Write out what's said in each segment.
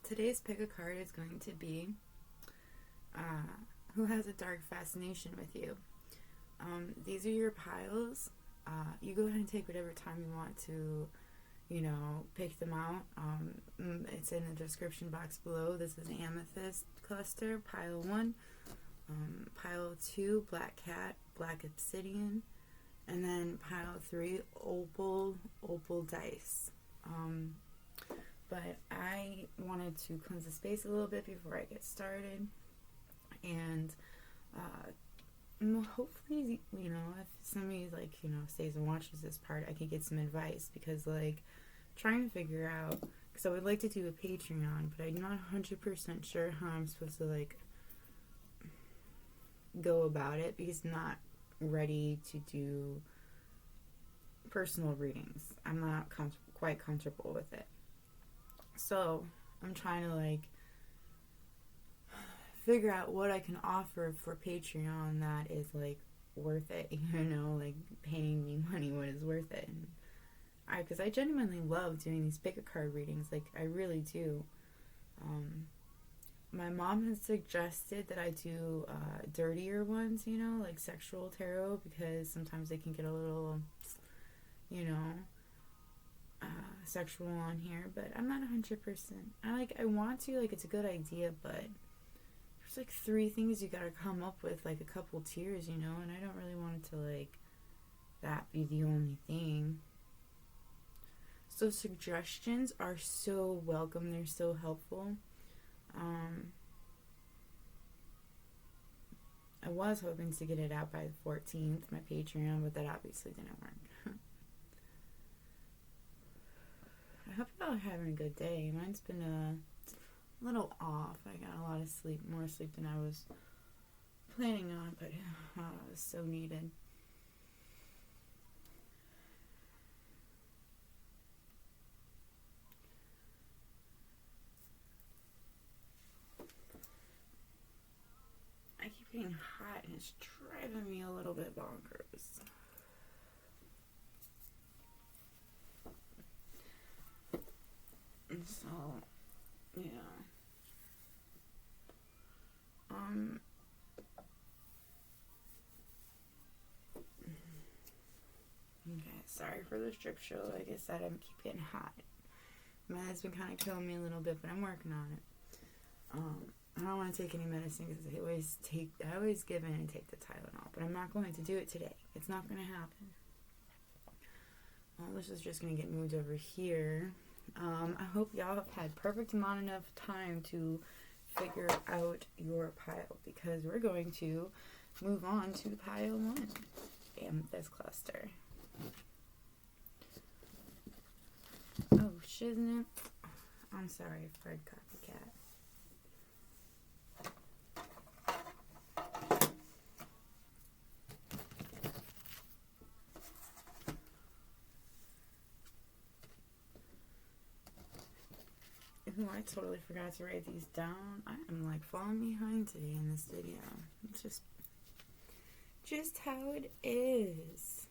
Today's pick a card is going to be who has a dark fascination with you. These are your piles. You go ahead and take whatever time you want to, pick them out. It's in the description box below. This is Amethyst cluster, pile 1. Pile 2, black cat, black obsidian. And then pile 3, opal dice. But I wanted to cleanse the space a little bit before I get started. And hopefully, if somebody stays and watches this part, I can get some advice, because trying to figure out, because I would like to do a Patreon, but I'm not 100% sure how I'm supposed to go about it, because I'm not ready to do personal readings. I'm not quite comfortable with it. So I'm trying to figure out what I can offer for Patreon that is worth it, paying me money when it's worth it. And because I genuinely love doing these pick a card readings, I really do. My mom has suggested that I do dirtier ones, sexual tarot, because sometimes they can get a little, sexual on here, but I'm not 100%. I want to, it's a good idea, but there's 3 things you gotta come up with, a couple tiers, and I don't really want it to that be the only thing. So suggestions are so welcome, they're so helpful. I was hoping to get it out by the 14th, my Patreon, but that obviously didn't work. I hope y'all are having a good day. Mine's been a little off. I got a lot of sleep, more sleep than I was planning on, but it was so needed. I keep getting hot and it's driving me a little bit bonkers. And so, yeah. Okay, sorry for the strip show. Like I said, I keep getting hot. My head's been kind of killing me a little bit, but I'm working on it. I don't want to take any medicine because I always give in and take the Tylenol, but I'm not going to do it today. It's not going to happen. This is just going to get moved over here. I hope y'all have had perfect amount enough time to figure out your pile, because we're going to move on to pile 1, Amethyst cluster. Oh, shiznit. I'm sorry, Fred Copycat. Ooh, I totally forgot to write these down. I am falling behind today in this video. It's just how it is.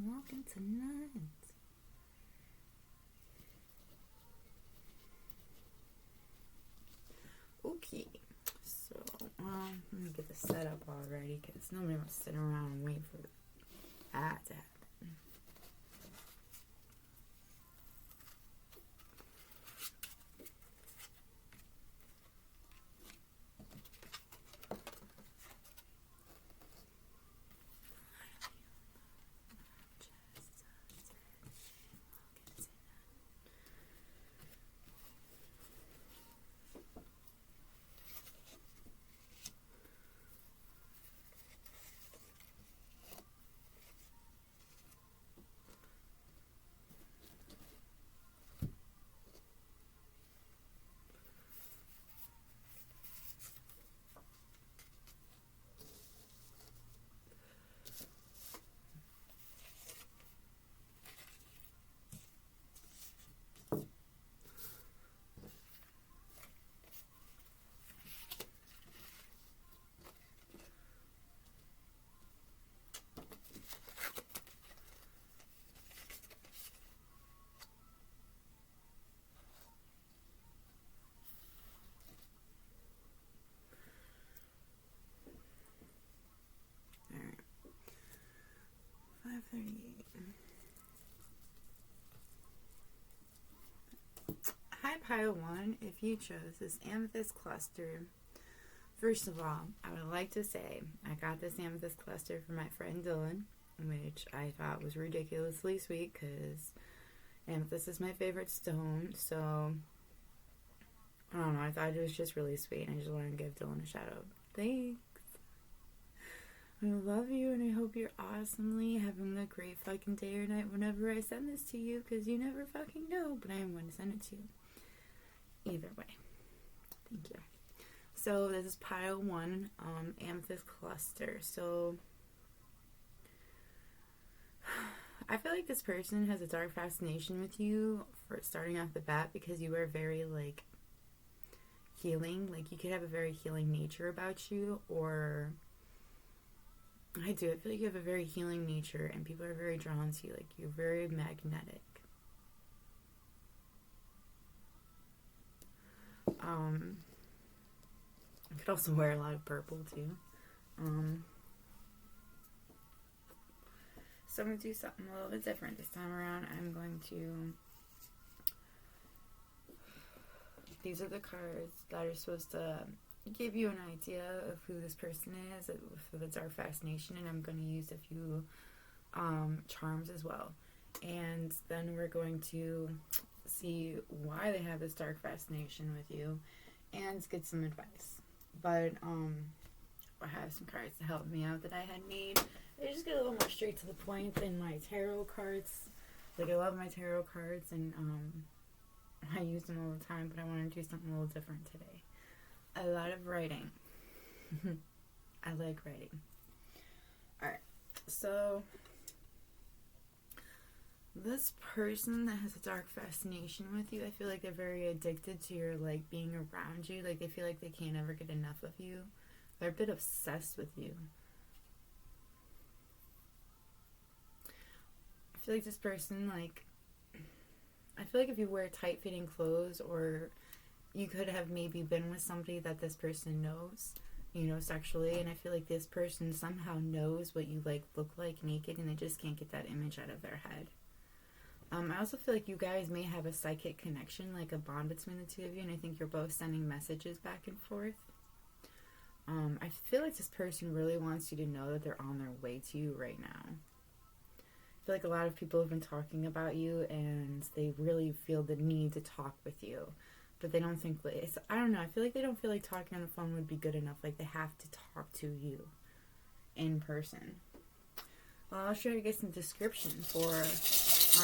Walking tonight. Okay, so let me get the setup already, because nobody wants to sit around and wait for that to happen. pile 1, if you chose this amethyst cluster, first of all, I would like to say I got this amethyst cluster from my friend Dylan, which I thought was ridiculously sweet because amethyst is my favorite stone. So, I don't know, I thought it was just really sweet, and I just wanted to give Dylan a shout out. Thanks. I love you, and I hope you're awesomely having a great fucking day or night whenever I send this to you, because you never fucking know, but I am going to send it to you. Either way. Thank you. So, this is pile 1, amethyst cluster. So, I feel like this person has a dark fascination with you for starting off the bat, because you are very, like, healing. Like, you could have a very healing nature about you, or... I do. I feel like you have a very healing nature, and people are very drawn to you. Like, you're very magnetic. I could also wear a lot of purple, too. So I'm going to do something a little bit different this time around. I'm going to... These are the cards that are supposed to give you an idea of who this person is for the dark fascination, and I'm going to use a few charms as well. And then we're going to see why they have this dark fascination with you and get some advice. But I have some cards to help me out that I had made. They just get a little more straight to the point than my tarot cards. Like, I love my tarot cards, and I use them all the time, but I want to do something a little different today. A lot of writing. I like writing. Alright, so this person that has a dark fascination with you, I feel like they're very addicted to your, like, being around you. Like, they feel like they can't ever get enough of you. They're a bit obsessed with you. I feel like this person, like, I feel like if you wear tight-fitting clothes, or you could have maybe been with somebody that this person knows, you know, sexually, and I feel like this person somehow knows what you, like, look like naked, and they just can't get that image out of their head. I also feel like you guys may have a psychic connection, like a bond between the two of you, and I think you're both sending messages back and forth. I feel like this person really wants you to know that they're on their way to you right now. I feel like a lot of people have been talking about you, and they really feel the need to talk with you. But they don't think, I don't know, I feel like they don't feel like talking on the phone would be good enough. Like, they have to talk to you in person. Well, I'll try to get some description for our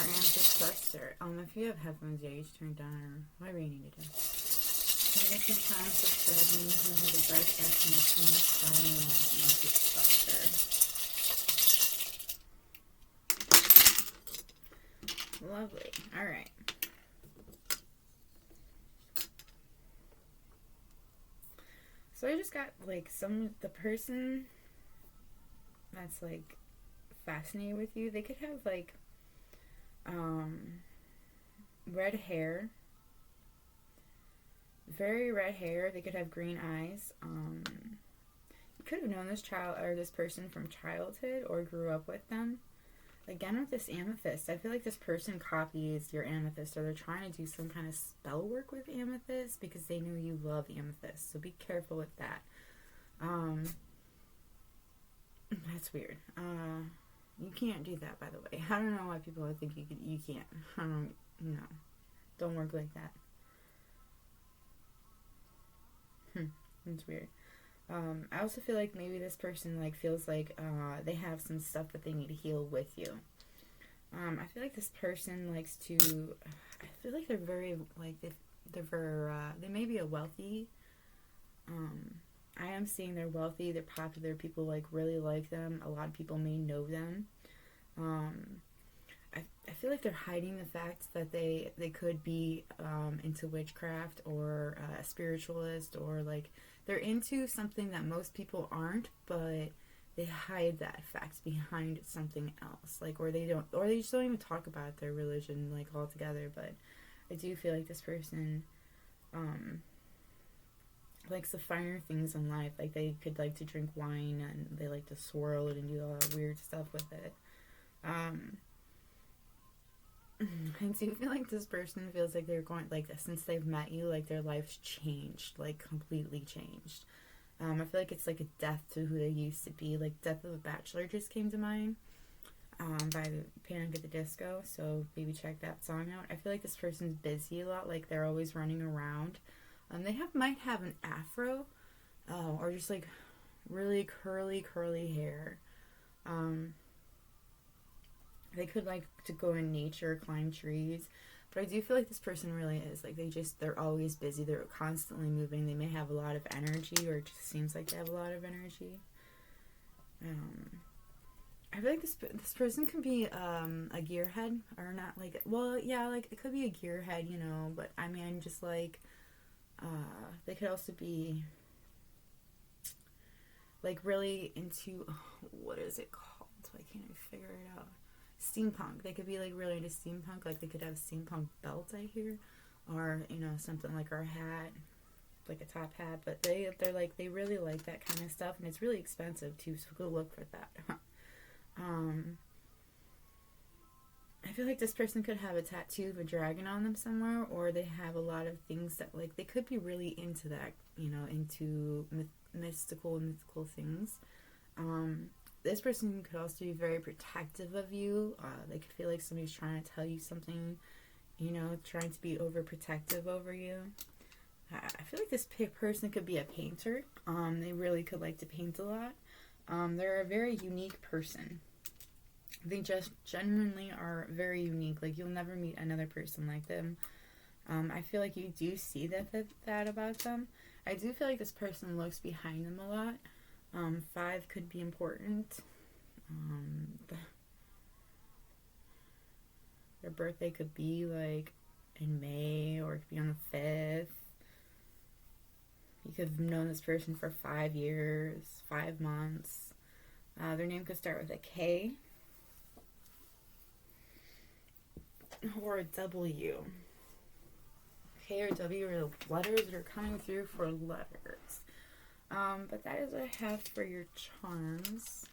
amethyst cluster. If you have headphones, yeah, you should turn it down, or whatever you need to do. Can you get some time to spread me who has a dark fascination with starting an amethyst cluster? Lovely. Alright. So I just got, like, the person that's, like, fascinated with you, they could have, like, red hair, very red hair. They could have green eyes. You could have known this child or this person from childhood or grew up with them. Again, with this amethyst, I feel like this person copies your amethyst, or they're trying to do some kind of spell work with amethyst because they know you love amethyst. So be careful with that. That's weird. You can't do that, by the way. I don't know why people think you can't. Don't work like that. It's weird. I also feel like maybe this person, like, feels like they have some stuff that they need to heal with you. I feel like this person likes to, I feel like they're very, like, they may be a wealthy, I am seeing they're wealthy, they're popular, people, like, really like them, a lot of people may know them. I feel like they're hiding the fact that they could be into witchcraft, or a spiritualist, or, like, they're into something that most people aren't, but they hide that fact behind something else. Like, or they just don't even talk about their religion, like, altogether. But I do feel like this person likes the finer things in life. Like, they could like to drink wine, and they like to swirl it and do all that weird stuff with it. I do feel like this person feels like they're going, like, since they've met you, like, their life's changed, like, completely changed. I feel like it's like a death to who they used to be. Like, Death of a Bachelor just came to mind, by Panic at the Disco, so maybe check that song out. I feel like this person's busy a lot, like, they're always running around. They might have an afro, or just, like, really curly hair. They could like to go in nature, climb trees, but I do feel like this person really is like they're always busy. They're constantly moving. They may have a lot of energy, or it just seems like they have a lot of energy. I feel like this person could be a gearhead, or not, like, well, yeah, like it could be a gearhead, you know, but I mean just like they could also be like really into, what is it called? Why can't I figure it out? Steampunk. They could be like really into steampunk. Like they could have a steampunk belt, I hear, or you know, something like our hat, like a top hat. But they're like, they really like that kind of stuff, and it's really expensive too. So go look for that. I feel like this person could have a tattoo of a dragon on them somewhere, or they have a lot of things that, like, they could be really into that, you know, into mystical things. This person could also be very protective of you. They could feel like somebody's trying to tell you something, you know, trying to be overprotective over you. I feel like this person could be a painter. They really could like to paint a lot. They're a very unique person. They just genuinely are very unique. Like, you'll never meet another person like them. I feel like you do see that about them. I do feel like this person looks behind them a lot. 5 could be important. Their birthday could be like in May, or it could be on the 5th. You could have known this person for 5 years, 5 months. Their name could start with a K or a W. K or W are the letters that are coming through for letters. But that is what I have for your charms.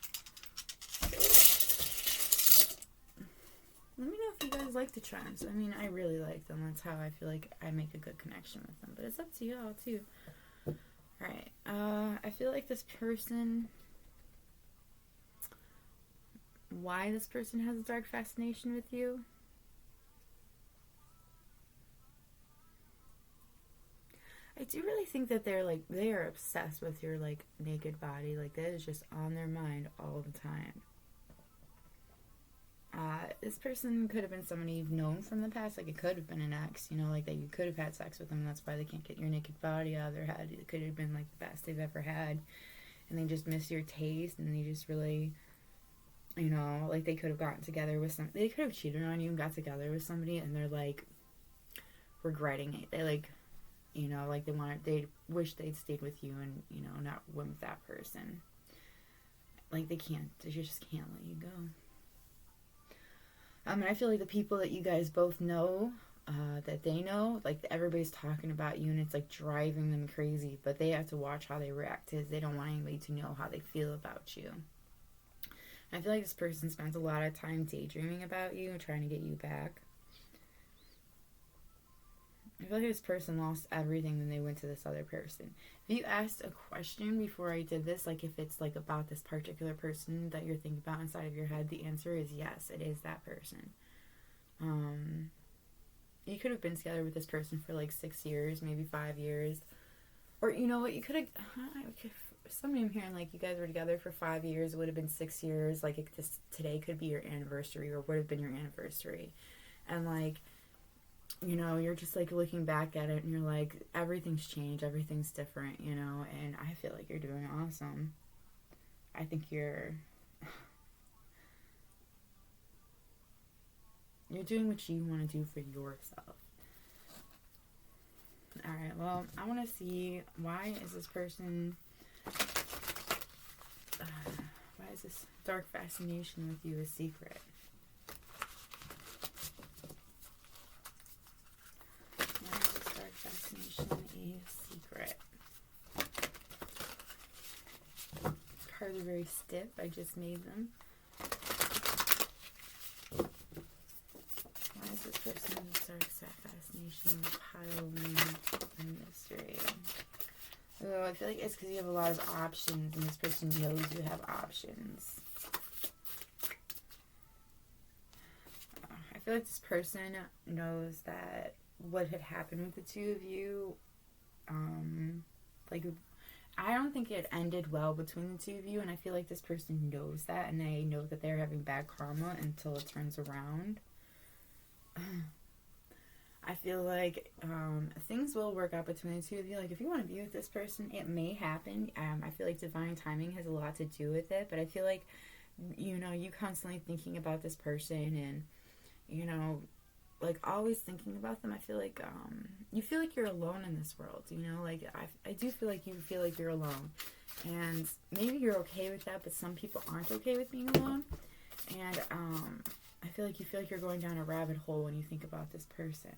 Let me know if you guys like the charms. I mean, I really like them. That's how I feel like I make a good connection with them. But it's up to y'all, too. Alright. I feel like this person... Why this person has a dark fascination with you? I do really think that they are obsessed with your, like, naked body. Like, that is just on their mind all the time. This person could have been somebody you've known from the past. Like, it could have been an ex, you know, like, that you could have had sex with them, and that's why they can't get your naked body out of their head. It could have been, like, the best they've ever had, and they just miss your taste, and they just really, you know, like, they could have gotten together with they could have cheated on you and got together with somebody, and they're, like, regretting it. They, like, you know, like, they wish they'd stayed with you and, you know, not went with that person. Like, they just can't let you go. And I feel like the people that you guys both know, that they know, like, everybody's talking about you, and it's, like, driving them crazy, but they have to watch how they react, because they don't want anybody to know how they feel about you. I feel like this person spends a lot of time daydreaming about you and trying to get you back. I feel like this person lost everything when they went to this other person. If you asked a question before I did this, like if it's like about this particular person that you're thinking about inside of your head, the answer is yes, it is that person. You could have been together with this person for like 6 years, maybe 5 years. Or you know what, you could have, somebody I'm hearing like you guys were together for 5 years, it would have been 6 years, like today could be your anniversary, or would have been your anniversary. And like, you know, you're just like looking back at it and you're like, everything's changed, everything's different, you know, and I feel like you're doing awesome. I think you're doing what you want to do for yourself. Alright, well, I want to see, why is this person, why is this dark fascination with you a secret? Fascination a secret. Cards are very stiff. I just made them. Why is Fascination, pile one, and mystery. Oh, I feel like it's because you have a lot of options, and this person knows you have options. I feel like this person knows that what had happened with the two of you, like, I don't think it ended well between the two of you, and I feel like this person knows that, and they know that they're having bad karma until it turns around. I feel like things will work out between the two of you. Like, if you want to be with this person, it may happen. I feel like divine timing has a lot to do with it, but I feel like, you know, you constantly thinking about this person and, you know, like, always thinking about them. I feel like you feel like you're alone in this world, you know? Like, I do feel like you feel like you're alone. And maybe you're okay with that, but some people aren't okay with being alone. And I feel like you feel like you're going down a rabbit hole when you think about this person.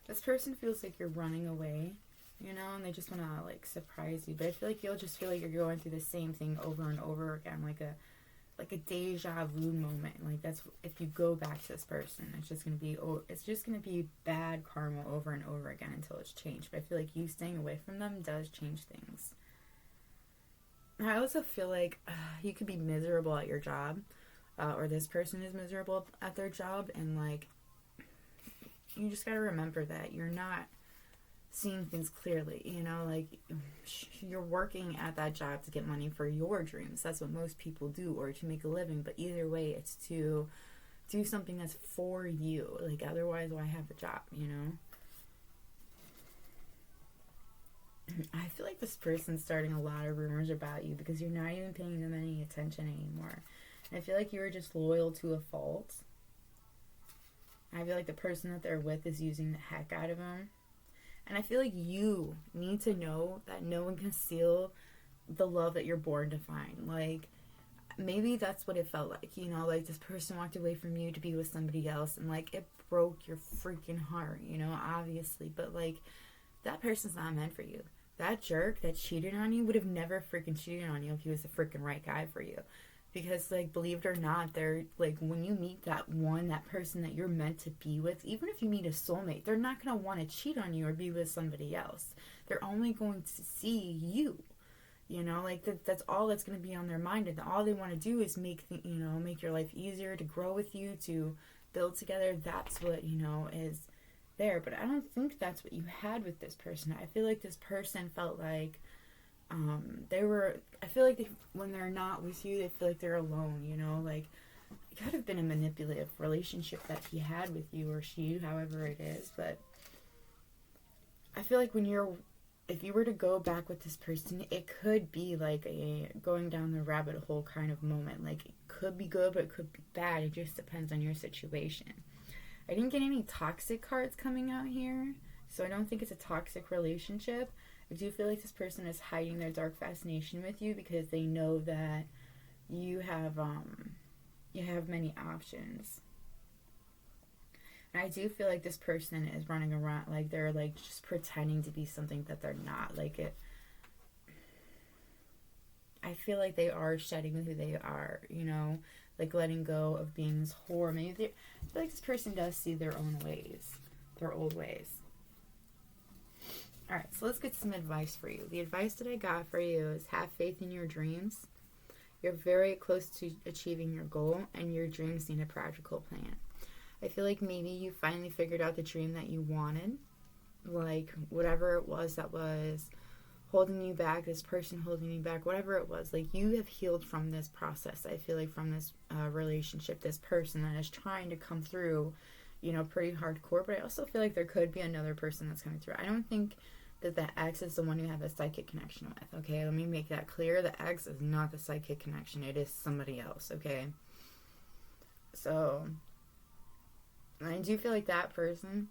This person feels like you're running away, you know, and they just want to, like, surprise you. But I feel like you'll just feel like you're going through the same thing over and over again, like a deja vu moment. Like, that's, if you go back to this person, it's just gonna be bad karma over and over again until it's changed. But I feel like you staying away from them does change things. I also feel like you could be miserable at your job, or this person is miserable at their job, and, like, you just gotta remember that you're not seeing things clearly, you know, like, you're working at that job to get money for your dreams. That's what most people do, or to make a living, but either way, it's to do something that's for you. Like, otherwise, why have a job, you know? I feel like this person's starting a lot of rumors about you because you're not even paying them any attention anymore. And I feel like you were just loyal to a fault. I feel like the person that they're with is using the heck out of them. And I feel like you need to know that no one can steal the love that you're born to find. Like, maybe that's what it felt like, you know? Like, this person walked away from you to be with somebody else, and, like, it broke your freaking heart, you know, obviously. But, like, that person's not meant for you. That jerk that cheated on you would have never freaking cheated on you if he was the freaking right guy for you. Because, like, believe it or not, they're, like, when you meet that person that you're meant to be with, even if you meet a soulmate, they're not going to want to cheat on you or be with somebody else. They're only going to see you, you know, like, that's all that's going to be on their mind. And all they want to do is make your life easier, to grow with you, to build together. That's what, you know, is there. But I don't think that's what you had with this person. I feel like this person felt like, I feel like when they're not with you, they feel like they're alone, you know, like, it could have been a manipulative relationship that he had with you, or she, however it is. But I feel like if you were to go back with this person, it could be like a going down the rabbit hole kind of moment. Like, it could be good, but it could be bad. It just depends on your situation. I didn't get any toxic cards coming out here, so I don't think it's a toxic relationship. I do feel like this person is hiding their dark fascination with you because they know that you have many options. And I do feel like this person is running around, like, they're, like, just pretending to be something that they're not. Like, I feel like they are shedding who they are, you know, like, letting go of being this whore. I feel like this person does see their own ways, their old ways. Alright, so let's get some advice for you. The advice that I got for you is have faith in your dreams. You're very close to achieving your goal, and your dreams need a practical plan. I feel like maybe you finally figured out the dream that you wanted. Like, whatever it was that was holding you back, this person holding you back, whatever it was. Like, you have healed from this process. I feel like from this relationship, this person that is trying to come through, you know, pretty hardcore. But I also feel like there could be another person that's coming through. I don't think that the ex is the one you have a psychic connection with, okay? Let me make that clear. The ex is not the psychic connection. It is somebody else, okay? So, I do feel like that person,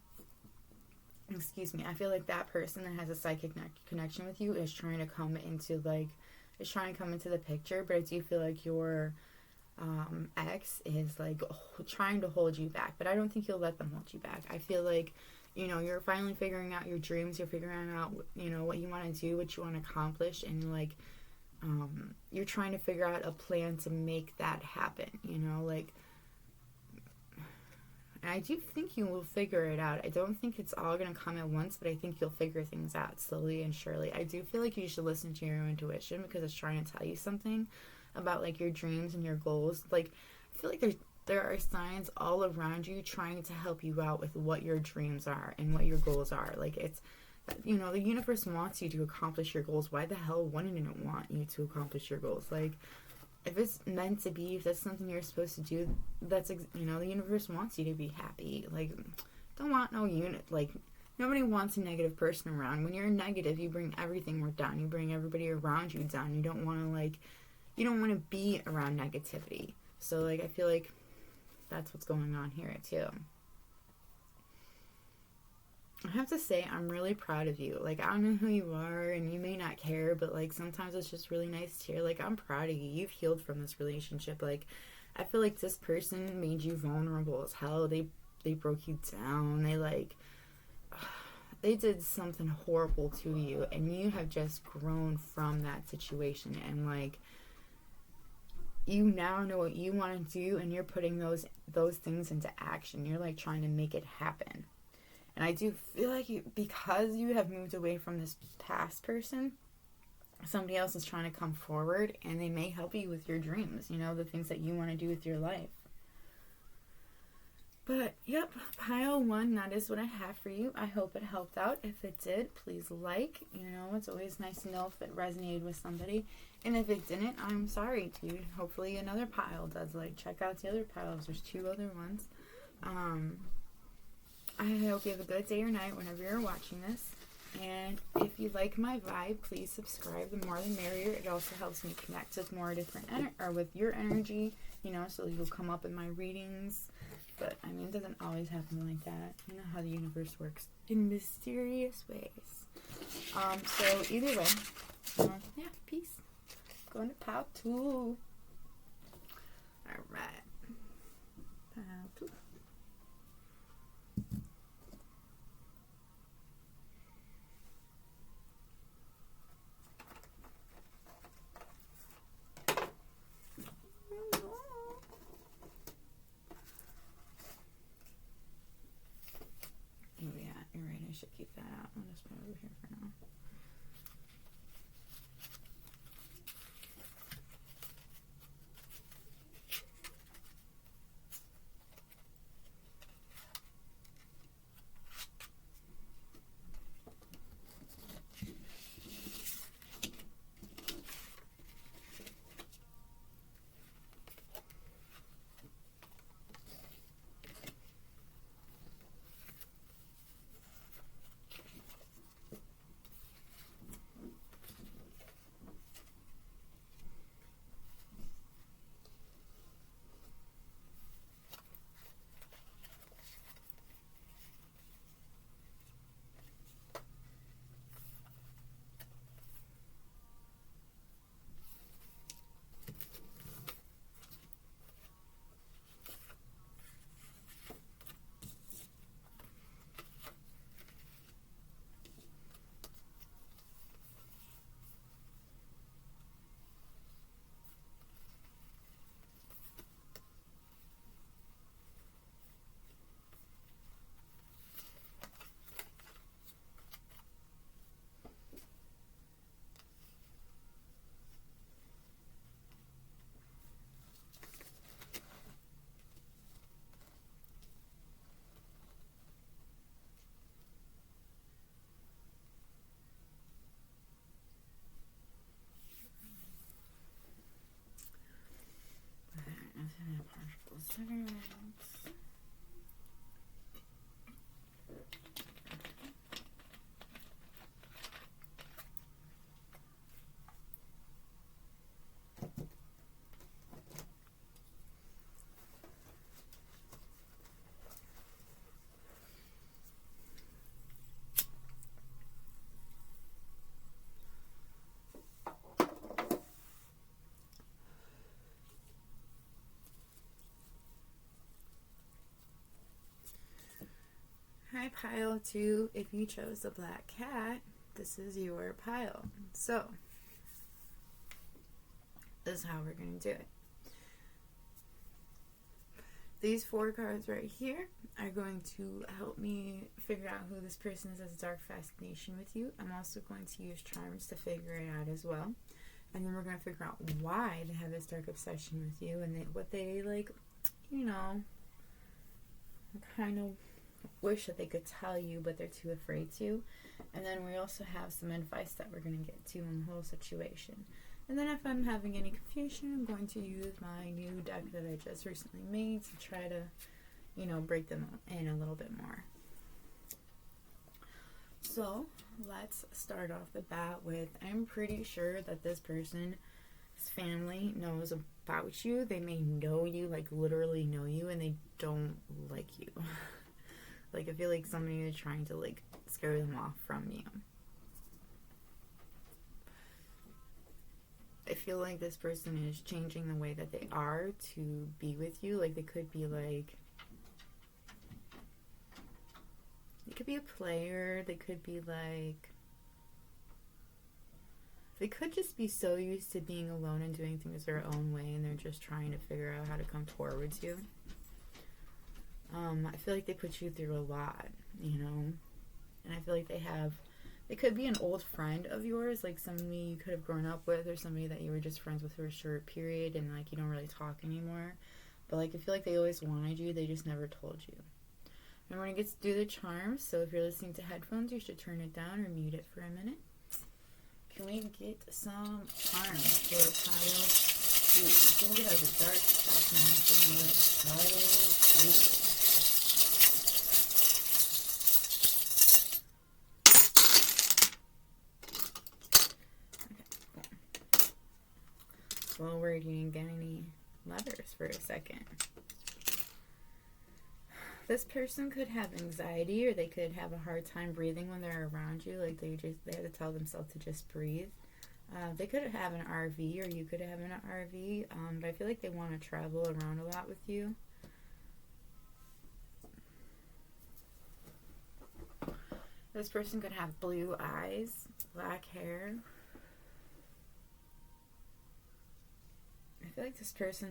I feel like that person that has a psychic connection with you is trying to come into the picture, but I do feel like your ex is, like, trying to hold you back, but I don't think you'll let them hold you back. I feel like, you know, you're finally figuring out your dreams, you're figuring out, you know, what you want to do, what you want to accomplish, and, like, you're trying to figure out a plan to make that happen, you know, like, And I do think you will figure it out. I don't think it's all going to come at once, but I think you'll figure things out slowly and surely. I do feel like you should listen to your intuition because it's trying to tell you something about like your dreams and your goals. Like, I feel like there are signs all around you trying to help you out with what your dreams are and what your goals are. Like, it's, you know, the universe wants you to accomplish your goals. Why the hell wouldn't it want you to accomplish your goals? Like, if it's meant to be, if that's something you're supposed to do, that's, you know, the universe wants you to be happy. Like, don't want no like, nobody wants a negative person around. When you're negative, you bring everything down. You bring everybody around you down. You don't want to, like, you don't want to be around negativity. So, like, I feel like that's what's going on here, too. I have to say, I'm really proud of you. Like, I don't know who you are, and you may not care, but, like, sometimes it's just really nice to hear. Like, I'm proud of you. You've healed from this relationship. Like, I feel like this person made you vulnerable as hell. They broke you down. They, like, they did something horrible to you, and you have just grown from that situation. And, like, you now know what you want to do, and you're putting those things into action. You're, like, trying to make it happen. And I do feel like because you have moved away from this past person, somebody else is trying to come forward, and they may help you with your dreams, you know, the things that you want to do with your life. But, yep, pile 1, that is what I have for you. I hope it helped out. If it did, please like. You know, it's always nice to know if it resonated with somebody. And if it didn't, I'm sorry, too. Hopefully another pile does. Like, check out the other piles. There's 2 other ones. I hope you have a good day or night whenever you're watching this. And if you like my vibe, please subscribe. The more the merrier. It also helps me connect with more different with your energy, you know, so you'll come up in my readings. But I mean, it doesn't always happen like that. You know how the universe works in mysterious ways. So either way, yeah, peace. Going to pile 2. All right, pile 2. Oh yeah, you're right. I should keep that out. I'll just put it over here for now. Partial cigarettes. Hi, pile 2. If you chose the black cat, this is your pile. So, this is how we're going to do it. these 4 cards right here are going to help me figure out who this person is as a dark fascination with you. I'm also going to use charms to figure it out as well. And then we're going to figure out why they have this dark obsession with you and what they, like, you know, kind of wish that they could tell you, but they're too afraid to. And then we also have some advice that we're going to get to in the whole situation. And then if I'm having any confusion, I'm going to use my new deck that I just recently made to try to, you know, break them in a little bit more. So let's start off the bat with, I'm pretty sure that this person's family knows about you. They may know you, like literally know you, and they don't like you. Like, I feel like somebody is trying to, like, scare them off from you. I feel like this person is changing the way that they are to be with you. Like, they could be, like, they could be a player. They could be, like, they could just be so used to being alone and doing things their own way, and they're just trying to figure out how to come towards you. I feel like they put you through a lot, you know, and I feel like they could be an old friend of yours, like somebody you could have grown up with, or somebody that you were just friends with for a short period, and, like, you don't really talk anymore, but, like, I feel like they always wanted you, they just never told you. And we're going to get to do the charms, so if you're listening to headphones, you should turn it down or mute it for a minute. Can we get some charms for pile 2? Who has a dark fascination with pile 2? Well, we didn't get any letters for a second. This person could have anxiety, or they could have a hard time breathing when they're around you. Like, they have to tell themselves to just breathe. They could have an RV, or you could have an RV, but I feel like they want to travel around a lot with you. This person could have blue eyes, black hair. I feel like this person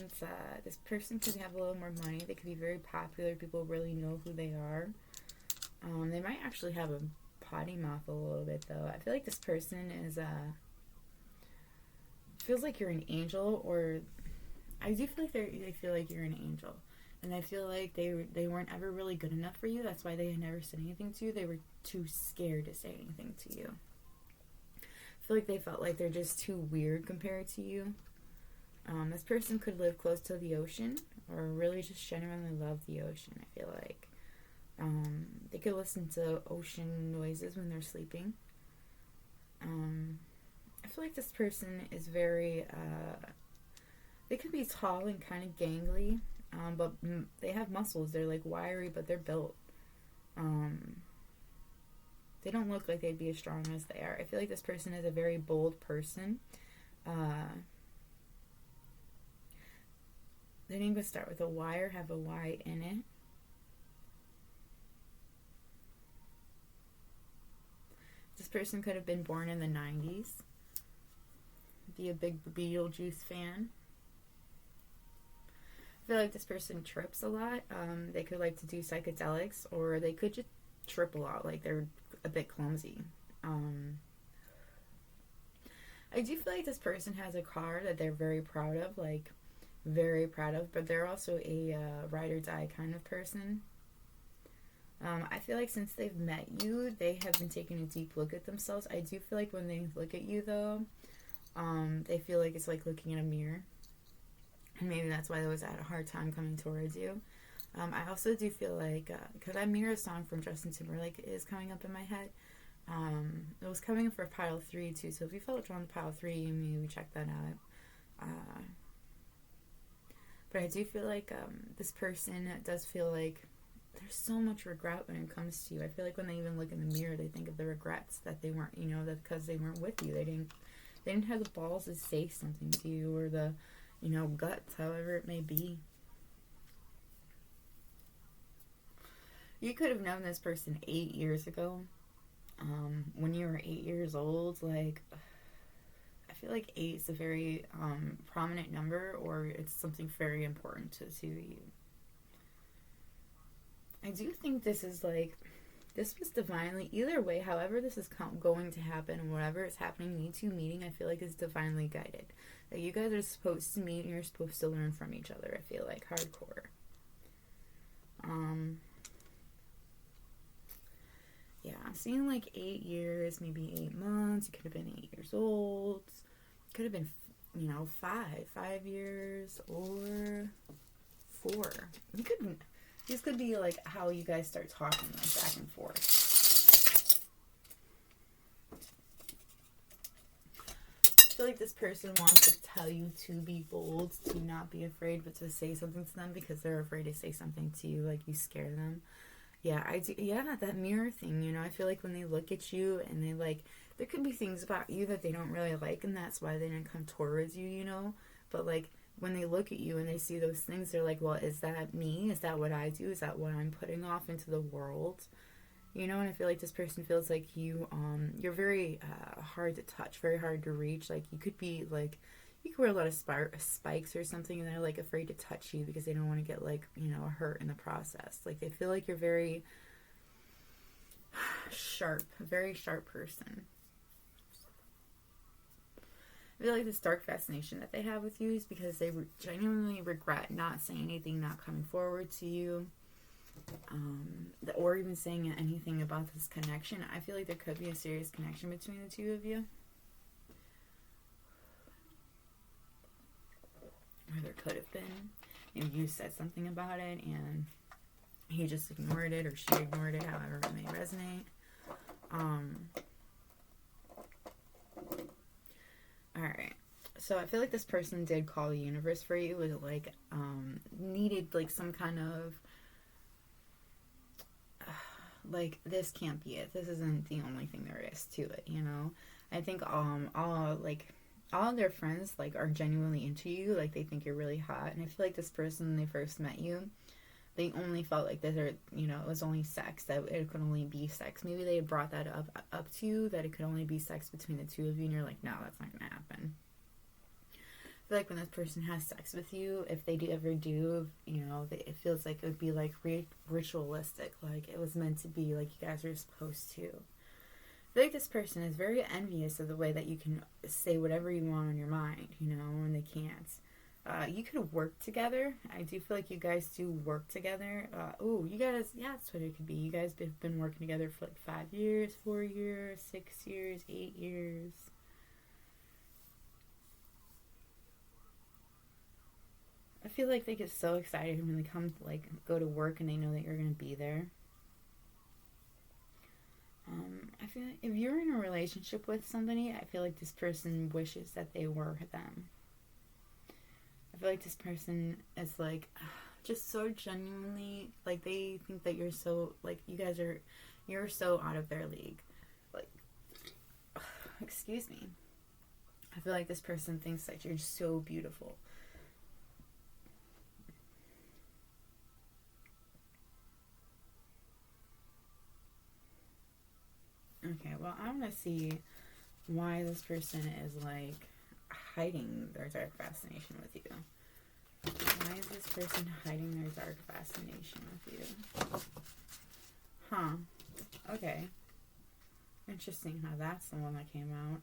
could have a little more money. They could be very popular. People really know who they are. They might actually have a potty mouth a little bit, though. I feel like this person is feels like you're an angel, or I do feel like they feel like you're an angel, and I feel like they weren't ever really good enough for you. That's why they had never said anything to you. They were too scared to say anything to you. I feel like they felt like they're just too weird compared to you. This person could live close to the ocean, or really just genuinely love the ocean, I feel like. They could listen to ocean noises when they're sleeping. I feel like this person is very, they could be tall and kind of gangly, but they have muscles. They're, like, wiry, but they're built. They don't look like they'd be as strong as they are. I feel like this person is a very bold person. Their name would start with a Y or have a Y in it. This person could have been born in the 90s. Be a big Beetlejuice fan. I feel like this person trips a lot. They could like to do psychedelics, or they could just trip a lot. Like, they're a bit clumsy. I do feel like this person has a car that they're very proud of, like, very proud of, but they're also a ride or die kind of person. I feel like since they've met you, they have been taking a deep look at themselves. I do feel like when they look at you, though, they feel like it's like looking in a mirror, and maybe that's why they was at a hard time coming towards you. I also do feel like, because that Mirror song from Justin Timberlake is coming up in my head, it was coming for pile 3 too, so if you felt drawn to pile 3, maybe check that out. But I do feel like this person does feel like there's so much regret when it comes to you. I feel like when they even look in the mirror, they think of the regrets that they weren't, you know, that because they weren't with you. They didn't have the balls to say something to you, or the, you know, guts, however it may be. You could have known this person 8 years ago. When you were 8 years old, like, I feel like 8 is a very prominent number, or it's something very important to you. I do think this is like, this was divinely, either way, however this is going to happen, and whatever is happening, you two meeting, I feel like is divinely guided. Like, you guys are supposed to meet and you're supposed to learn from each other, I feel like, hardcore. Yeah, I'm seeing like 8 years, maybe 8 months. You could have been 8 years old. Could have been, 5 years, or 4. You could, this could be like how you guys start talking, like back and forth. I feel like this person wants to tell you to be bold, to not be afraid, but to say something to them because they're afraid to say something to you, like you scare them. Yeah, I do. Yeah, that mirror thing, I feel like when they look at you and they like, there could be things about you that they don't really like, and that's why they didn't come towards you, But like, when they look at you and they see those things, they're like, well, is that me? Is that what I do? Is that what I'm putting off into the world? And I feel like this person feels like you're very hard to touch, very hard to reach. Like, you could be like, you could wear a lot of spikes or something, and they're like afraid to touch you because they don't want to get like, hurt in the process. Like, they feel like you're very sharp, a very sharp person. I feel like this dark fascination that they have with you is because they genuinely regret not saying anything, not coming forward to you, or even saying anything about this connection. I feel like there could be a serious connection between the two of you. Or there could have been. Maybe you said something about it and he just ignored it, or she ignored it, however it may resonate. Alright. So I feel like this person did call the universe for you. Was like, needed like some kind of, like, this can't be it. This isn't the only thing there is to it, I think all of their friends like are genuinely into you. Like, they think you're really hot. And I feel like this person, when they first met you, they only felt like this, or it was only sex, that it could only be sex. Maybe they had brought that up to you, that it could only be sex between the two of you, and you're like, no, that's not gonna happen. I feel like when this person has sex with you, if they ever do, it feels like it would be like ritualistic, like it was meant to be, like you guys are supposed to. I feel like this person is very envious of the way that you can say whatever you want on your mind, and they can't. You could work together. I do feel like you guys do work together. You guys, yeah, that's what it could be. You guys have been working together for like 5 years, 4 years, 6 years, 8 years. I feel like they get so excited when they come, like, go to work and they know that you're going to be there. I feel like if you're in a relationship with somebody, I feel like this person wishes that they were them. I feel like this person is like, just so genuinely, like, they think that you're so, like, you're so out of their league. Like, excuse me. I feel like this person thinks that you're so beautiful. Okay, well, I want to see why this person is, like, hiding their dark fascination with you. Why is this person hiding their dark fascination with you? Huh. Okay. Interesting how that's the one that came out.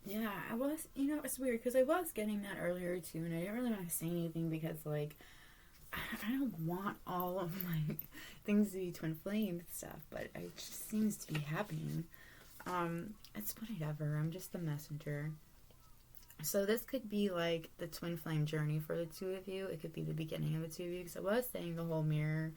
Yeah, I was, it's weird, because I was getting that earlier, too, and I didn't really want to say anything because, like, I don't want all of my things to be twin flame stuff, but it just seems to be happening. It's whatever. I'm just the messenger. So this could be like the twin flame journey for the two of you. It could be the beginning of the two of you, because I was saying the whole mirror.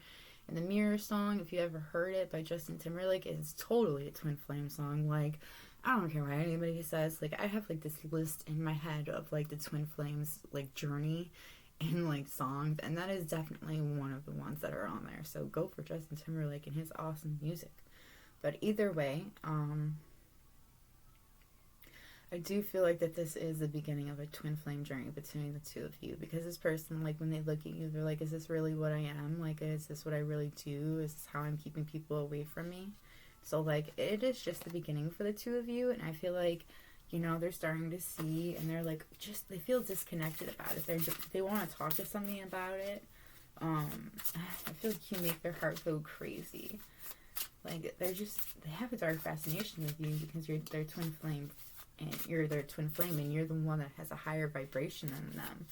And the Mirror song, if you ever heard it by Justin Timberlake, is totally a twin flame song. Like, I don't care what anybody says. Like, I have like this list in my head of like the twin flames like journey and like songs, and that is definitely one of the ones that are on there. So go for Justin Timberlake and his awesome music. But either way, I do feel like that this is the beginning of a twin flame journey between the two of you, because this person, like, when they look at you, they're like, is this really what I am? Like, is this what I really do? Is this how I'm keeping people away from me? So, like, it is just the beginning for the two of you, and I feel like, they're starting to see, and they're like, they feel disconnected about it. They want to talk to somebody about it. I feel like you make their heart go crazy. Like, they have a dark fascination with you because you're their twin flame, and you're their twin flame, and you're the one that has a higher vibration than them,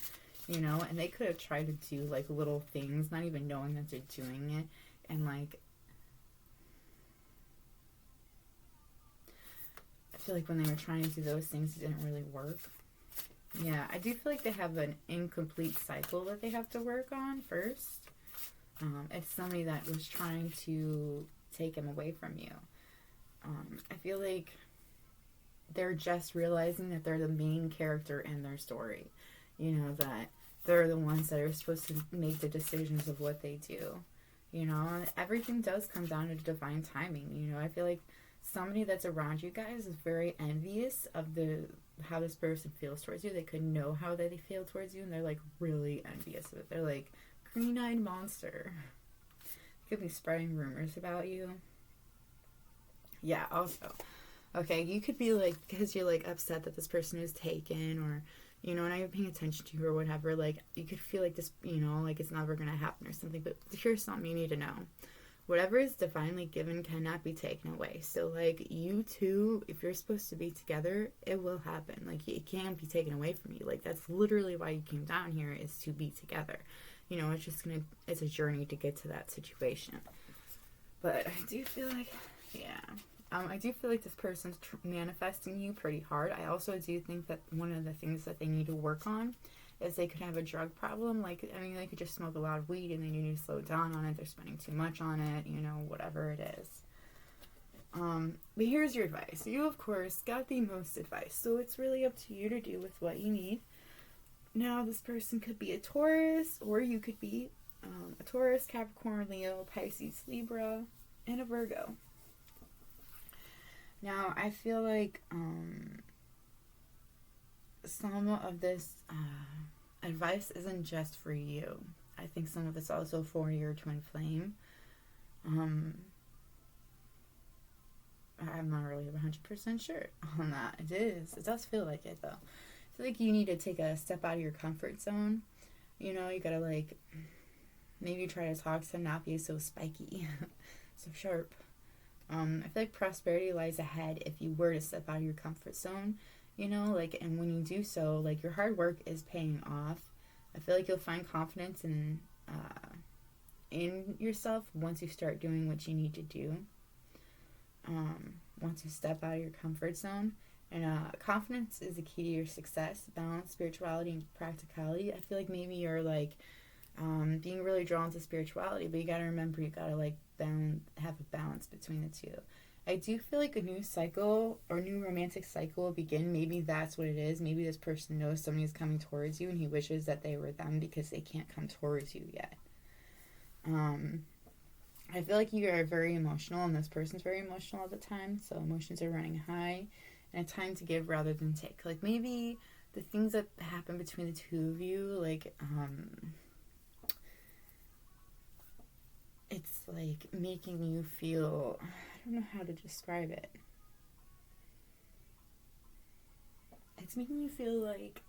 you know? And they could have tried to do, like, little things, not even knowing that they're doing it, and, like, I feel like when they were trying to do those things, it didn't really work. Yeah, I do feel like they have an incomplete cycle that they have to work on first. It's somebody that was trying to take him away from you. I feel like they're just realizing that they're the main character in their story. You know, that they're the ones that are supposed to make the decisions of what they do. You know, everything does come down to divine timing. You know, I feel like somebody that's around you guys is very envious of how this person feels towards you. They could know how they feel towards you, and they're, like, really envious of it. They're like, green-eyed monster. Could be spreading rumors about you. Yeah, also. Okay, you could be, like, because you're, like, upset that this person is taken, or, you know, not even paying attention to you or whatever. Like, you could feel like this, you know, like it's never going to happen or something. But here's something you need to know. Whatever is divinely given cannot be taken away. So, like, you two, if you're supposed to be together, it will happen. Like, it can't be taken away from you. Like, that's literally why you came down here, is to be together. You know, it's a journey to get to that situation. But I do feel like, yeah. I do feel like this person's manifesting you pretty hard. I also do think that one of the things that they need to work on is they could have a drug problem. Like, I mean, they could just smoke a lot of weed and they need to slow down on it. They're spending too much on it, you know, whatever it is. But here's your advice. You, of course, got the most advice. So it's really up to you to do with what you need. Now, this person could be a Taurus, or you could be a Taurus, Capricorn, Leo, Pisces, Libra, and a Virgo. Now, I feel like some of this advice isn't just for you. I think some of it's also for your twin flame. I'm not really 100% sure on that. It does feel like it, though. I feel like you need to take a step out of your comfort zone. You know, you gotta, like, maybe try to talk to them, not be so spiky, so sharp. I feel like prosperity lies ahead if you were to step out of your comfort zone, you know, like, and when you do so, like, your hard work is paying off. I feel like you'll find confidence in yourself once you start doing what you need to do. Once you step out of your comfort zone. And confidence is the key to your success. Balance, spirituality, and practicality. I feel like maybe you're, like, being really drawn to spirituality, but you gotta remember, you gotta, like, have a balance between the two. I do feel like a new cycle or new romantic cycle will begin. Maybe that's what it is. Maybe this person knows somebody's coming towards you and he wishes that they were them because they can't come towards you yet. I feel like you are very emotional and this person's very emotional all the time, so emotions are running high, and a time to give rather than take. Like, maybe the things that happen between the two of you, like, it's, like, making you feel, I don't know how to describe it. It's making you feel like,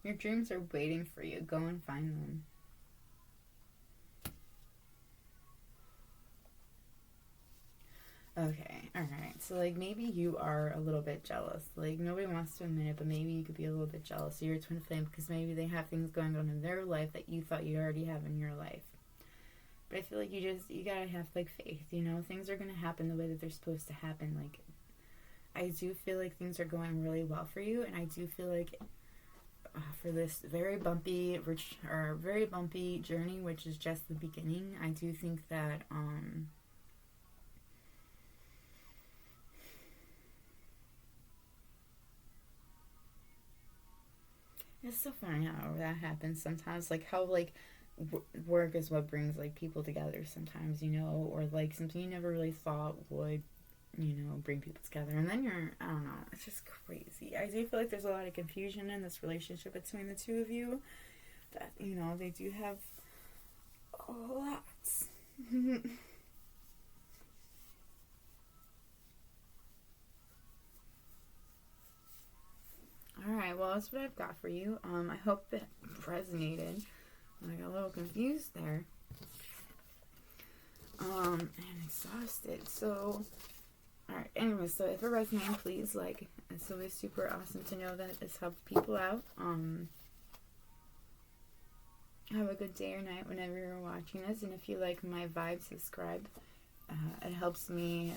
your dreams are waiting for you. Go and find them. Okay, alright. So, like, maybe you are a little bit jealous. Like, nobody wants to admit it, but maybe you could be a little bit jealous of your twin flame because maybe they have things going on in their life that you thought you'd already have in your life. But I feel like you gotta have, like, faith, you know? Things are gonna happen the way that they're supposed to happen. Like, I do feel like things are going really well for you, and I do feel like for this very bumpy journey, which is just the beginning, I do think that, it's so funny how that happens sometimes. Like, how, like, work is what brings, like, people together sometimes, you know? Or, like, something you never really thought would, you know, bring people together. And then I don't know, it's just crazy. I do feel like there's a lot of confusion in this relationship between the two of you. That, you know, they do have a lot. well, that's what I've got for you. I hope that resonated. I got a little confused there. And exhausted. So, alright, anyway, so if it resonated, please like. It's always super awesome to know that this helped people out. Have a good day or night whenever you're watching this. And if you like my vibe, subscribe. It helps me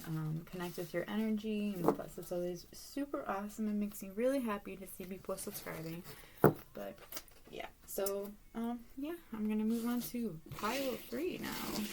connect with your energy, and plus it's always super awesome. It makes me really happy to see people subscribing. But yeah, so yeah, I'm gonna move on to pile 3 now.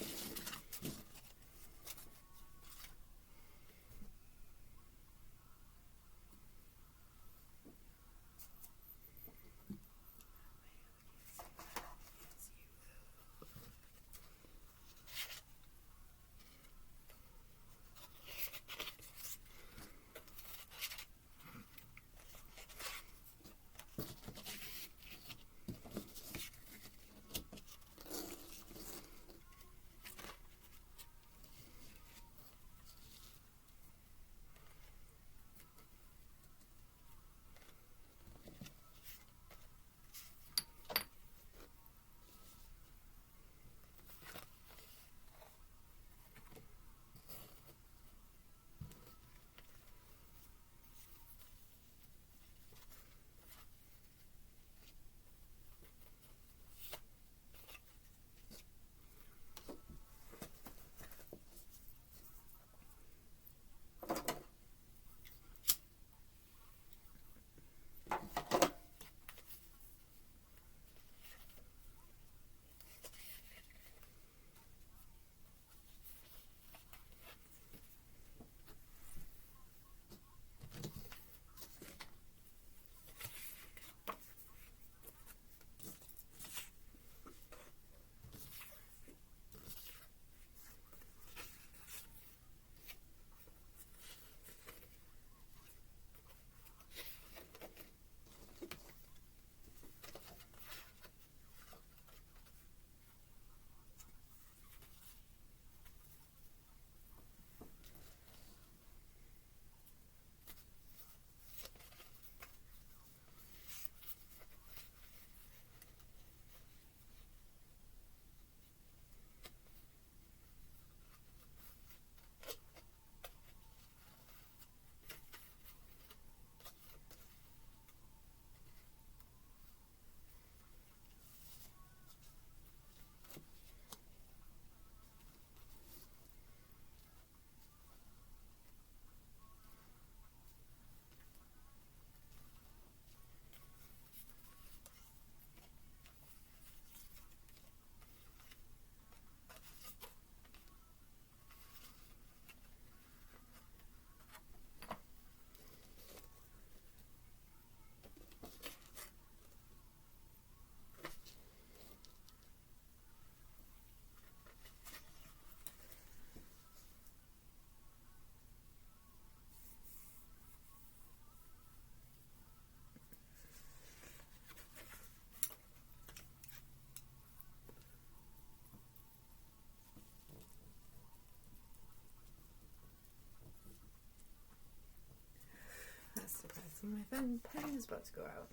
That's depressing. My pen is about to go out.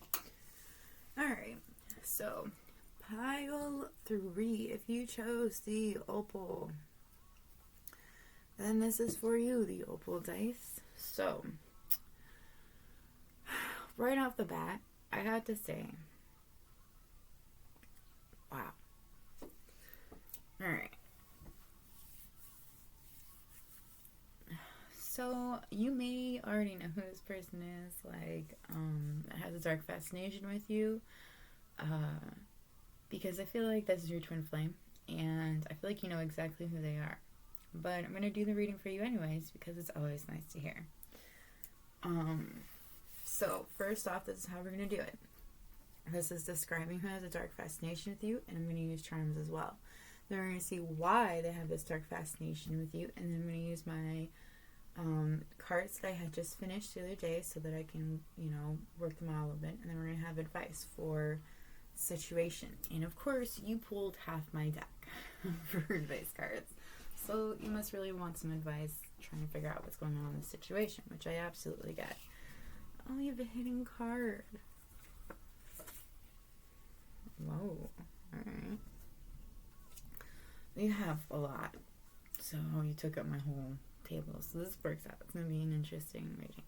Alright, so pile 3. If you chose the Opal, then this is for you, the Opal dice. So, right off the bat, I had to say, wow. Alright. So, you may already know who this person is, like, has a dark fascination with you, because I feel like this is your twin flame, and I feel like you know exactly who they are. But I'm going to do the reading for you anyways, because it's always nice to hear. So, first off, this is how we're going to do it. This is describing who has a dark fascination with you, and I'm going to use charms as well. Then we're going to see why they have this dark fascination with you, and then I'm going to use my cards that I had just finished the other day so that I can, work them out a little bit. And then we're going to have advice for the situation. And of course, you pulled half my deck for advice cards. So you must really want some advice trying to figure out what's going on in the situation, which I absolutely get. Oh, you have a hidden card. Whoa. Alright. You have a lot. So you took up my whole table. So this works out. It's going to be an interesting reading.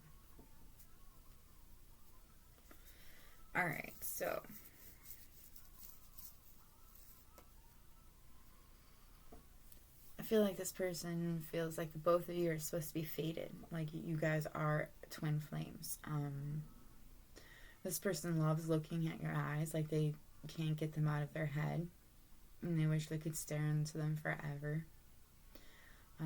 Alright, so I feel like this person feels like the both of you are supposed to be fated. Like you guys are twin flames. This person loves looking at your eyes, like they can't get them out of their head. And they wish they could stare into them forever. I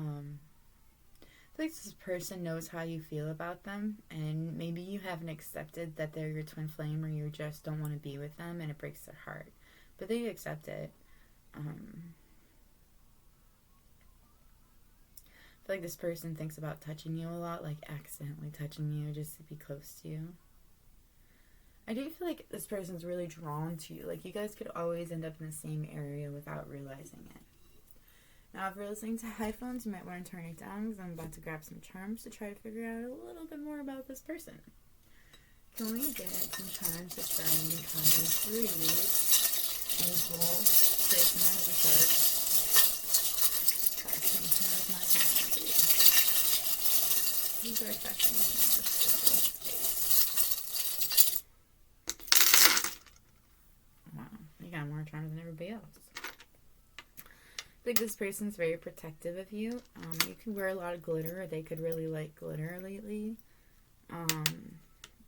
feel like this person knows how you feel about them, and maybe you haven't accepted that they're your twin flame, or you just don't want to be with them, and it breaks their heart. But they accept it. I feel like this person thinks about touching you a lot, like accidentally touching you just to be close to you. I do feel like this person's really drawn to you. Like, you guys could always end up in the same area without realizing it. Now, if you're listening to headphones, you might want to turn it down because I'm about to grab some charms to try to figure out a little bit more about this person. Can we get some charms to try and kind of read Opal, person that has a shark? Fascination of my fantasy. These are fascination. You got more charms than everybody else. I think this person's very protective of you. You could wear a lot of glitter, or they could really like glitter lately.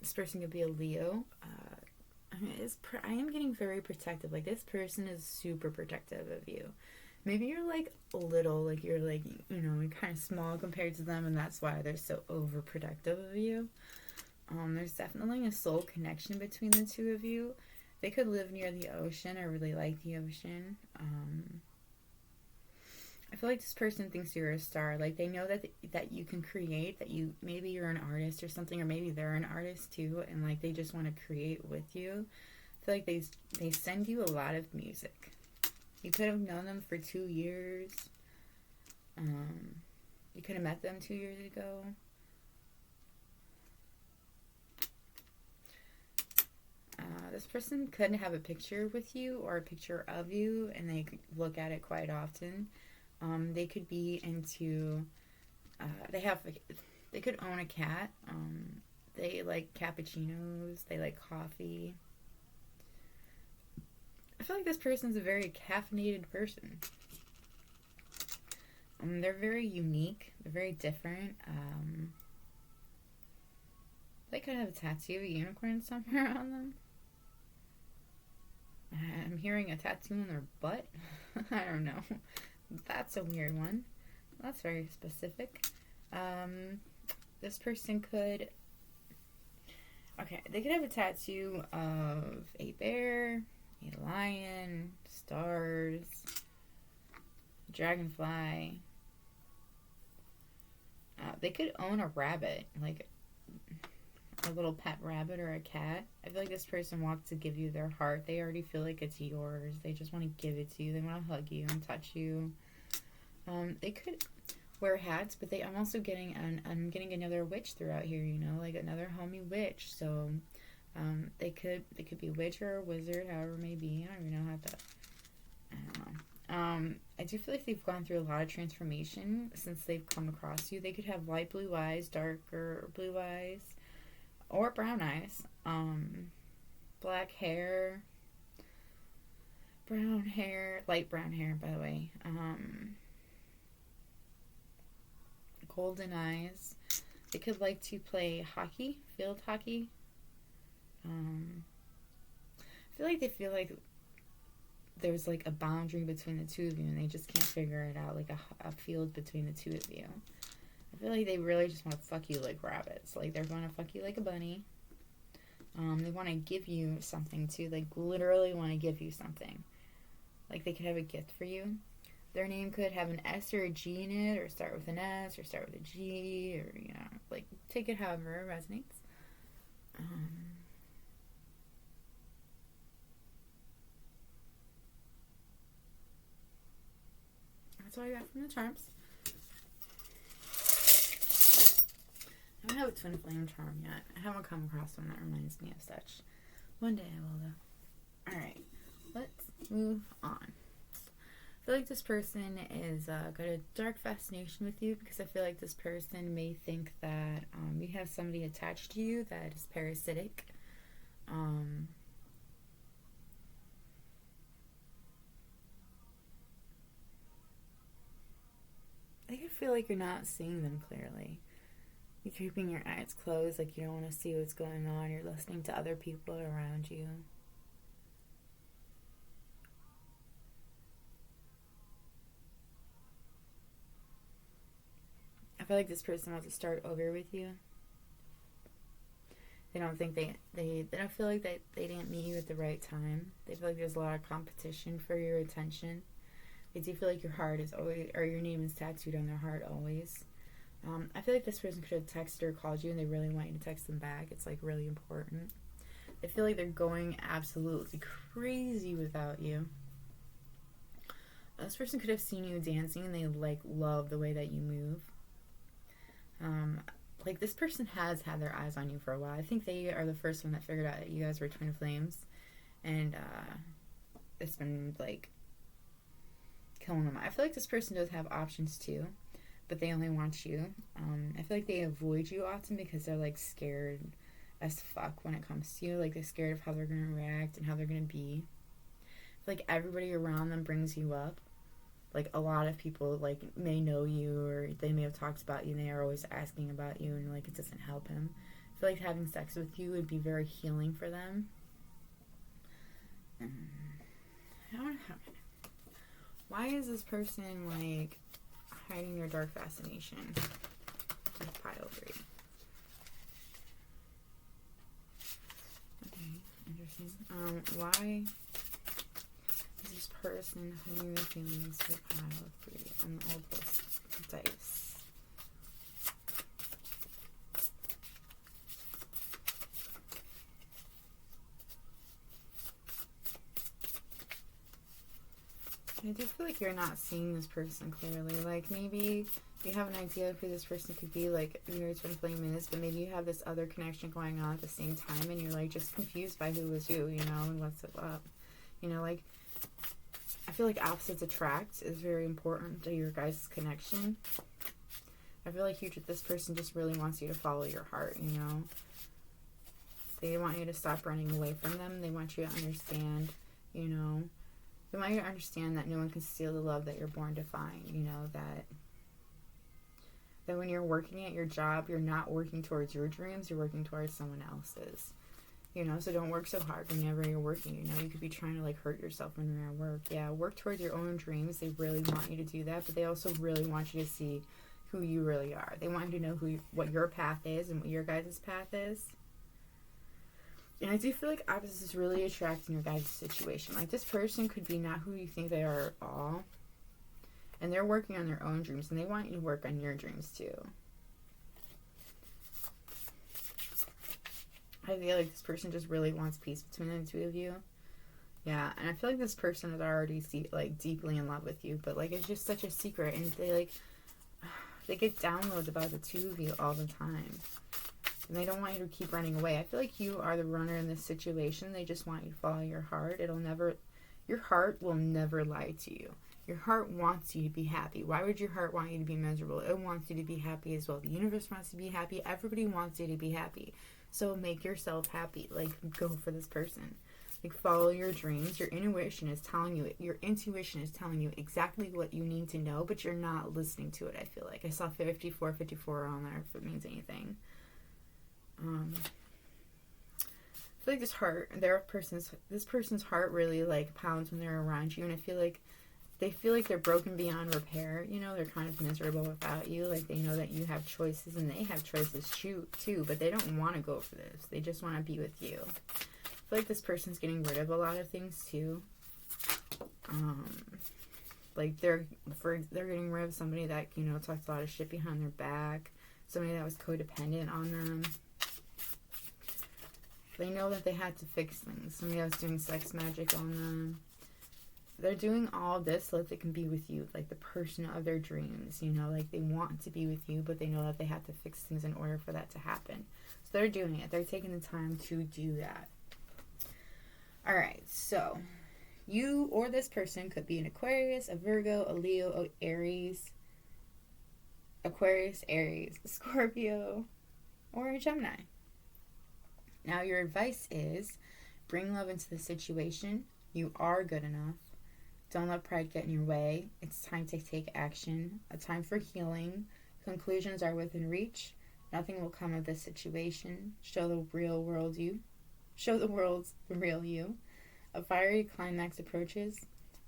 This person could be a Leo. I am getting very protective. Like, this person is super protective of you. Maybe you're like little, like you're like, you know, you're kind of small compared to them, and that's why they're so overprotective of you. There's definitely a soul connection between the two of you. They could live near the ocean or really like the ocean. I feel like this person thinks you're a star. Like, they know that you can create, that maybe you're an artist or something, or maybe they're an artist too, and like they just want to create with you. I feel like they send you a lot of music. You could have known them for 2 years. You could have met them 2 years ago. This person could have a picture with you or a picture of you, and they could look at it quite often. They could be into, they could own a cat. They like cappuccinos. They like coffee. I feel like this person's a very caffeinated person. They're very unique. They're very different. They could have a tattoo of a unicorn somewhere on them. I'm hearing a tattoo in their butt. I don't know. That's a weird one. That's very specific. This person could... Okay, they could have a tattoo of a bear, a lion, stars, a dragonfly. They could own a rabbit, like a little pet rabbit or a cat. I feel like this person wants to give you their heart. They already feel like it's yours. They just want to give it to you. They want to hug you and touch you. They could wear hats, but I'm also getting I'm getting another witch throughout here, you know, like another homie witch. So they could be a witch or a wizard, however it may be. I don't even know how to. I don't know. I do feel like they've gone through a lot of transformation since they've come across you. They could have light blue eyes, darker blue eyes, or brown eyes. Black hair, brown hair, light brown hair, by the way. Golden eyes. They could like to play hockey, field hockey. I feel like there's like a boundary between the two of you, and they just can't figure it out, like a field between the two of you. I feel like they really just want to fuck you like rabbits. Like, they're going to fuck you like a bunny. They want to give you something too. Like, literally want to give you something. Like, they could have a gift for you. Their name could have an S or a G in it, or start with an S, or start with a G, or, you know, like, take it however it resonates. That's all I got from the charms. I don't have a twin flame charm yet. I haven't come across one that reminds me of such. One day I will, though. Alright. let's move on. I feel like this person is got a dark fascination with you because I feel like this person may think that you have somebody attached to you that is parasitic. I feel like you're not seeing them clearly. You're keeping your eyes closed, like you don't want to see what's going on. You're listening to other people around you. I feel like this person wants to start over with you. They don't think they don't feel like they didn't meet you at the right time. They feel like there's a lot of competition for your attention. They do feel like your heart is always, or your name is tattooed on their heart always. I feel like this person could have texted or called you and they really want you to text them back. It's like really important. They feel like they're going absolutely crazy without you. This person could have seen you dancing and they like love the way that you move. Like this person has had their eyes on you for a while. I think they are the first one that figured out that you guys were twin flames, and it's been like killing them. I feel like this person does have options too, but they only want you. I feel like they avoid you often because they're like scared as fuck when it comes to you. Like they're scared of how they're gonna react and how they're gonna be. I feel like everybody around them brings you up. Like a lot of people like may know you or they may have talked about you and they are always asking about you and like it doesn't help him. I feel like having sex with you would be very healing for them. Why is this person like hiding their dark fascination? Pile 3. Okay, interesting. Why is this person hiding their feelings with pile 3 on the Opal dice? I do feel like you're not seeing this person clearly. Like maybe you have an idea of who this person could be, like who your twin flame is, but maybe you have this other connection going on at the same time and you're like just confused by who is who, you know, and what's up. You know, like I feel like opposites attract is very important to your guys' connection. I feel like this person just really wants you to follow your heart, you know. They want you to stop running away from them. They want you to understand, you know. They want you to understand that no one can steal the love that you're born to find, you know, that when you're working at your job, you're not working towards your dreams, you're working towards someone else's. You know, so don't work so hard whenever you're working. You know, you could be trying to like hurt yourself when you're at work. Yeah, work towards your own dreams. They really want you to do that, but they also really want you to see who you really are. They want you to know what your path is and what your guys' path is. And I do feel like opposites is really attracting your guys' situation. Like this person could be not who you think they are at all. And they're working on their own dreams and they want you to work on your dreams too. I feel like this person just really wants peace between the two of you. Yeah, and I feel like this person is already deeply in love with you, but like it's just such a secret and they get downloads about the two of you all the time. And they don't want you to keep running away. I feel like you are the runner in this situation. They just want you to follow your heart. Your heart will never lie to you. Your heart wants you to be happy. Why would your heart want you to be miserable? It wants you to be happy as well. The universe wants you to be happy. Everybody wants you to be happy. So make yourself happy. Like, go for this person. Like, follow your dreams. Your intuition is telling you exactly what you need to know, but you're not listening to it, I feel like. I saw 54 on there, if it means anything. I feel like this person's heart really like pounds when they're around you, and I feel like they feel like they're broken beyond repair. You know, they're kind of miserable without you. Like they know that you have choices and they have choices too, but they don't want to go for this. They just want to be with you. I feel like this person's getting rid of a lot of things too. Like they're getting rid of somebody that, you know, talked a lot of shit behind their back, somebody that was codependent on them. They know that they had to fix things. Somebody else doing sex magic on them. They're doing all this so that they can be with you, like the person of their dreams, you know, like they want to be with you, but they know that they have to fix things in order for that to happen. So they're doing it. They're taking the time to do that. Alright, so You or this person could be an Aquarius, a Virgo, a Leo, a Aries, Aquarius, Aries, a Scorpio, or a Gemini. Now, your advice is bring love into the situation. You are good enough. Don't let pride get in your way. It's time to take action. A time for healing. Conclusions are within reach. Nothing will come of this situation. Show the real world you. Show the world the real you. A fiery climax approaches.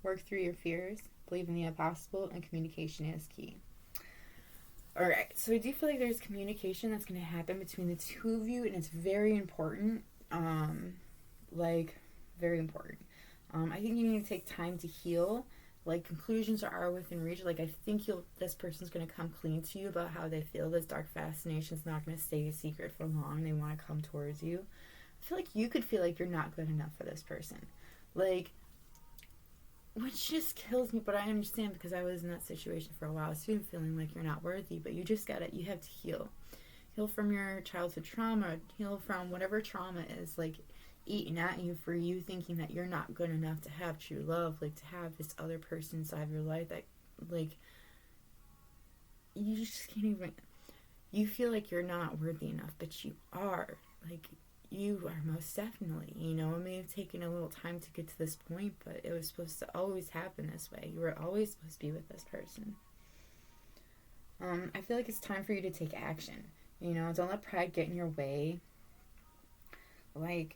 Work through your fears. Believe in the impossible, and communication is key. Alright, so I do feel like there's communication that's going to happen between the two of you, and it's very important. Very important. I think you need to take time to heal. Like, conclusions are within reach. Like, I think this person's going to come clean to you about how they feel. This dark fascination is not going to stay a secret for long. They want to come towards you. I feel like you could feel like you're not good enough for this person. Like, which just kills me, but I understand because I was in that situation for a while. Soon feeling like you're not worthy, but you just you have to heal. Heal from your childhood trauma. Heal from whatever trauma is, like, eating at you for you thinking that you're not good enough to have true love, like, to have this other person inside of your life that, like, you just can't even, you feel like you're not worthy enough, but you are. Like, you are most definitely, you know. It may have taken a little time to get to this point, but it was supposed to always happen this way. You were always supposed to be with this person. I feel like it's time for you to take action. You know, don't let pride get in your way. Like,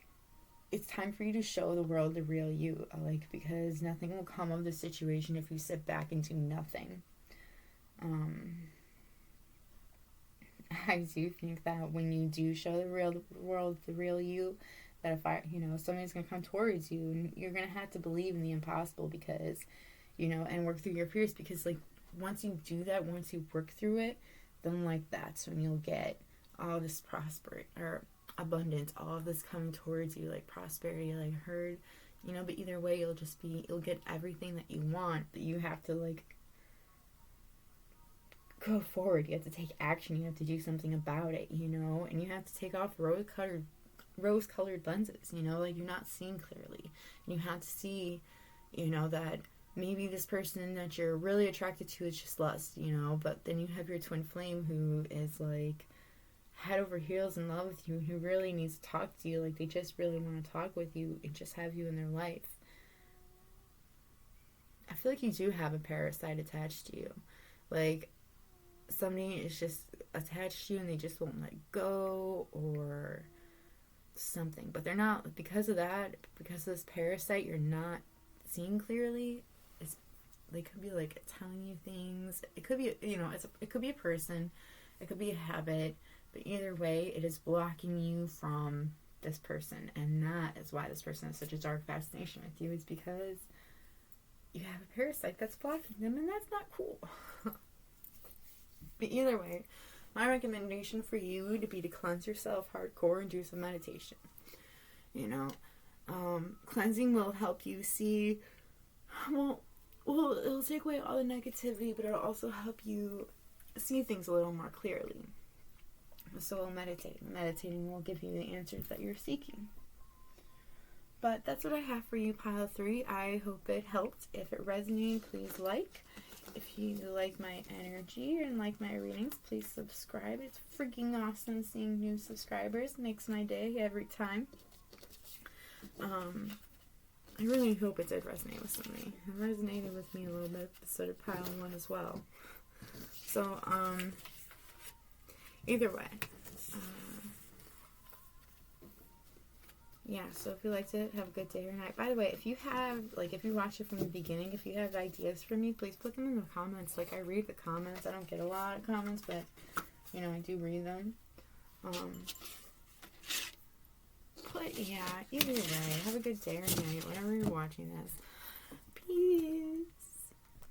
it's time for you to show the world the real you. Like, because nothing will come of the situation if you sit back and do nothing. I do think that when you do show the real world the real you, that if somebody's going to come towards you, and you're going to have to believe in the impossible because, and work through your fears, because, like, once you do that, once you work through it, then, like, that's when you'll get all this abundance, all of this coming towards you, like prosperity, like heard, but either way, you'll get everything that you want, but you have to, like, go forward. You have to take action. You have to do something about it, and you have to take off rose-colored lenses, like, you're not seeing clearly. And you have to see, that maybe this person that you're really attracted to is just lust, but then you have your twin flame who is, like, head over heels in love with you, who really needs to talk to you, like, they just really want to talk with you and just have you in their life. I feel like you do have a parasite attached to you. Like, somebody is just attached to you and they just won't let go or something, but they're not, because of this parasite, you're not seeing clearly. They could be, like, telling you things. It could be, it could be a person, it could be a habit, but either way, it is blocking you from this person, and that is why this person has such a dark fascination with you, is because you have a parasite that's blocking them, and that's not cool. But either way, my recommendation for you would be to cleanse yourself hardcore and do some meditation. Cleansing will help you see, well, it'll take away all the negativity, but it'll also help you see things a little more clearly. So meditating will give you the answers that you're seeking. But that's what I have for you, Pile 3. I hope it helped. If it resonated, please like. If you like my energy and like my readings, please subscribe. It's freaking awesome seeing new subscribers. Makes my day every time. I really hope it did resonate with somebody. It resonated with me a little bit, so did Pile 1 as well. So, either way. Yeah, so if you liked it, have a good day or night. By the way, if you watch it from the beginning, if you have ideas for me, please put them in the comments. Like, I read the comments. I don't get a lot of comments, but, I do read them. But, yeah, either way, have a good day or night whenever you're watching this. Peace.